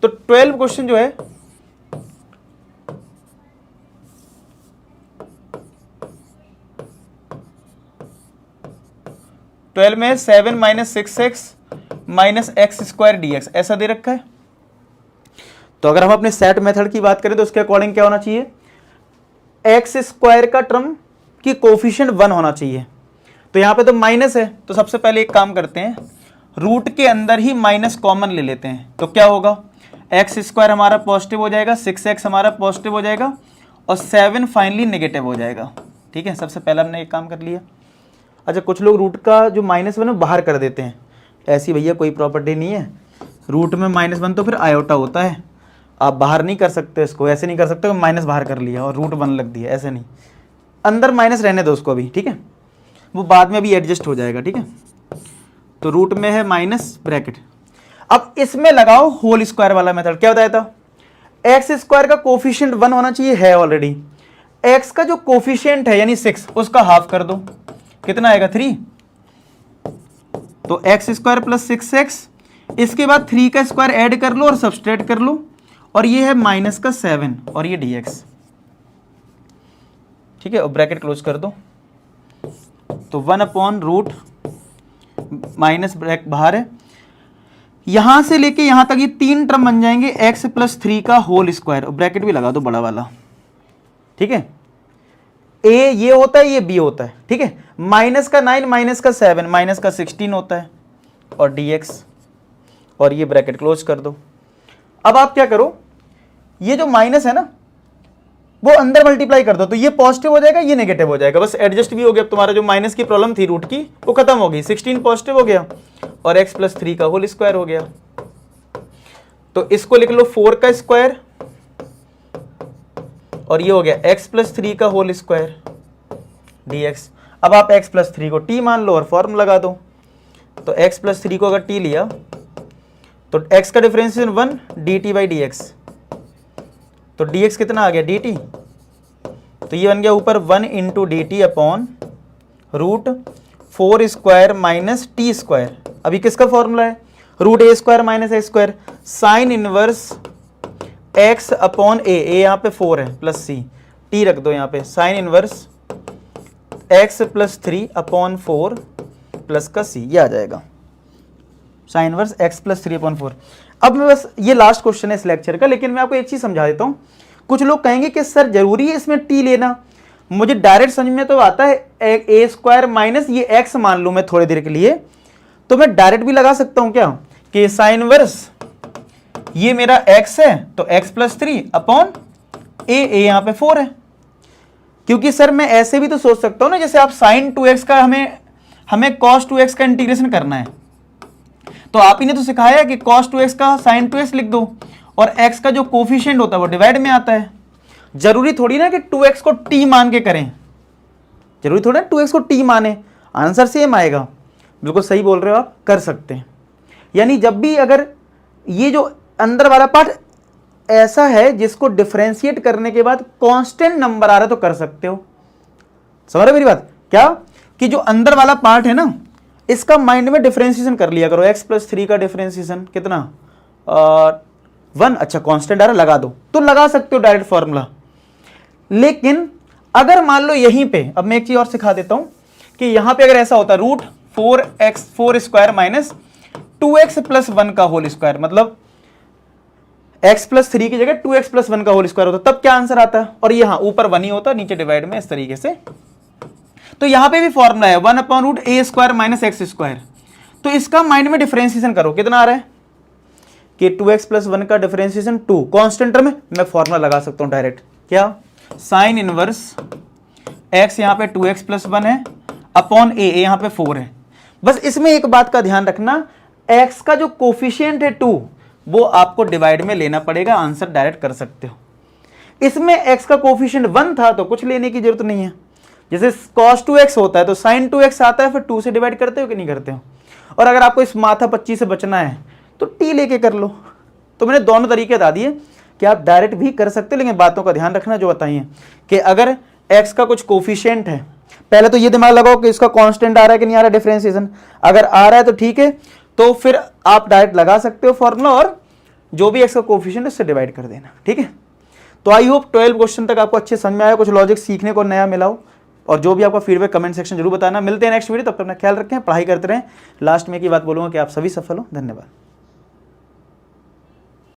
तो 12 क्वेश्चन जो है ट्वेल्व में 7 minus 6x minus x square D x ऐसा दे रखा है। तो अगर हम अपने सेट मेथड की बात करें तो उसके अकॉर्डिंग क्या होना चाहिए, एक्स स्क्वायर का टर्म की कोफिशिएंट 1 होना चाहिए। तो यहां पे तो माइनस है, तो सबसे पहले एक काम करते हैं, रूट के अंदर ही माइनस कॉमन ले लेते हैं। तो क्या होगा, एक्स स्क्वायर हमारा पॉजिटिव हो जाएगा, 6x हमारा पॉजिटिव हो जाएगा और 7 फाइनली नेगेटिव हो जाएगा। ठीक है, सबसे पहला हमने एक काम कर लिया। अच्छा, कुछ लोग रूट का जो -1 बाहर कर देते हैं, ऐसी भैया कोई प्रॉपर्टी नहीं है, रूट में -1 तो फिर आयोटा होता है, आप बाहर नहीं कर सकते इसको, ऐसे नहीं कर सकते माइनस बाहर कर लिया और रूट 1 लग दिया, ऐसे नहीं, अंदर माइनस रहने दो उसको अभी। ठीक है, वो बाद में भी एडजस्ट हो जाएगा। ठीक है, तो रूट में है माइनस ब्रैकेट। अब इसमें लगाओ होल स्क्वायर वाला मेथड। क्या बताया था, एक्स स्क्वायर का कोफिशिएंट 1 होना चाहिए, है ऑलरेडी। एक्स का जो कोफिशिएंट है यानी 6 उसका हाफ कर दो, कितना आएगा 3। तो एक्स स्क्वायर प्लस 6x, इसके बाद 3 का स्क्वायर ऐड कर लो और सब्सट्रैक्ट कर लो, और ये है माइनस का 7 और ये dx। ठीक है, और ब्रैकेट क्लोज कर दो। तो 1/रूट माइनस ब्रैकेट बाहर है, यहां से लेके यहां तक ये 3 टर्म बन जाएंगे, x प्लस 3 का होल स्क्वायर, और ब्रैकेट भी लगा दो बड़ा वाला। ठीक है, a ये होता है, ये b होता है। ठीक है, माइनस का 9 माइनस का 7 माइनस का 16 होता है, और dx, और ये ब्रैकेट क्लोज कर दो। अब आप क्या करो, ये जो माइनस है ना वो अंदर मल्टीप्लाई कर दो, तो ये पॉजिटिव हो जाएगा, ये नेगेटिव हो जाएगा, बस एडजस्ट भी हो गया। अब तुम्हारा जो माइनस की प्रॉब्लम थी रूट की वो खत्म हो गई, 16 पॉजिटिव हो गया और x प्लस 3 का होल स्क्वायर हो गया। तो इसको लिख लो 4 का स्क्वायर, और ये हो गया x प्लस 3 का होल स्क्वायर dx। अब आप x प्लस 3 को t मान लो और फॉर्म लगा दो। तो x प्लस 3 को अगर t लिया तो x का डिफरेंशिएशन 1 dt बाई dx, तो dx कितना आ गया dt, तो ये बन गया ऊपर 1 into D T upon root 4 square minus T square. अभी किसका फॉर्मूला है, root A square minus A square, sine inverse x upon A यहाँ पे 4 है प्लस सी, टी रख दो यहाँ पे, sign inverse x plus 3 upon 4 plus का सी, ये आ जाएगा sign inverse x plus 3 upon 4। अब मैं बस, ये लास्ट क्वेश्चन है इस लेक्चर का, लेकिन मैं आपको एक चीज समझा देता हूँ। कुछ लोग कहेंगे कि सर जरूरी है इसमें t लेना, मुझे डायरेक्ट समझ में तो आता है ए स्क्वायर माइनस ये x मान लूं मैं थोड़ी देर के लिए, तो मैं डायरेक्ट भी लगा सकता हूं क्या कि साइन इनवर्स ये मेरा x है तो x प्लस 3 अपॉन ए यहाँ पे 4 है। क्योंकि सर मैं ऐसे भी तो सोच सकता हूं ना, जैसे आप साइन 2x का हमें कॉस 2x का इंटीग्रेशन करना है, तो आप ही ने तो सिखाया कि cos 2x का sin 2x लिख दो, और x का जो कोफिशिएंट होता है वो डिवाइड में आता है। जरूरी थोड़ी ना कि 2x को t मान के करें, जरूरी थोड़ा 2x को t माने, आंसर सेम आएगा। बिल्कुल सही बोल रहे हो आप, कर सकते हैं। यानी जब भी अगर ये जो अंदर वाला पार्ट ऐसा है जिसको डिफरेंशिएट करने के बाद कांस्टेंट नंबर आ रहा है तो कर सकते हो। समझ रहे मेरी बात, क्या कि जो अंदर वाला पार्ट है ना इसका माइंड में डिफरेंशिएशन कर लिया करो। x प्लस 3 का डिफरेंशिएशन कितना 1, अच्छा कांस्टेंट आ रहा लगा दो, तो लगा सकते हो डायरेक्ट फॉर्मूला। लेकिन अगर मान लो यहीं पे, अब मैं एक चीज और सिखा देता हूं कि यहां पे अगर ऐसा होता root 4 square minus 2x plus 1 का होल स्क्वायर, मतलब x प्लस 3 की जगह 2x प्लस 1 का होल स्क्वायर होता, तब क्या आंसर आता है, और यहां ऊपर 1 ही होता, नीचे डिवाइड में इस तरीके से। तो यहां पे भी फॉर्मूला है 1/रूट ए स्क्वायर माइनस एक्स स्क्वायर। तो इसका माइंड में डिफरेंशिएशन करो, कितना आ रहा है कि 2x प्लस 1 का डिफरेंशिएशन 2 कांस्टेंट टर्म में, मैं फॉर्मूला लगा सकता हूं डायरेक्ट, क्या साइन इनवर्स x यहां पे 2x प्लस 1 है अपॉन ए यहां पे 4 है। बस इसमें एक बात का ध्यान रखना, x का जो कोफिशिएंट है 2 वो आपको डिवाइड में लेना पड़ेगा, आंसर डायरेक्ट कर सकते हो। इसमें x का कोफिशिएंट 1 था तो कुछ लेने की जरूरत नहीं है। जैसे cos 2x होता है तो sin 2x आता है, फिर 2 से डिवाइड करते हो कि नहीं करते हो। और अगर आपको इस माथा 25 से बचना है तो t लेके कर लो। तो मैंने दोनों तरीके बता दिए कि आप डायरेक्ट भी कर सकते हो, लेकिन बातों का ध्यान रखना जो बताइए कि अगर x का कुछ कोफिशिएंट है, पहले तो ये दिमाग लगाओ कि इसका कांस्टेंट आ रहा है कि नहीं आ रहा डिफरेंशिएशन, अगर आ रहा है तो ठीक है, तो फिर आप डायरेक्ट लगा सकते हो फॉर्मूला और जो भी x का कोफिशिएंट है उससे डिवाइड कर देना, ठीक है। तो आई होप 12 क्वेश्चन तक आपको अच्छे समझ में आया, कुछ लॉजिक सीखने को नया मिला हो, और जो भी आपका फीडबैक कमेंट सेक्शन जरूर बताना। मिलते हैं नेक्स्ट वीडियो, तब तक अपना ख्याल रखें, पढ़ाई करते रहें। लास्ट में की बात बोलूंगा कि आप सभी सफल हो। धन्यवाद।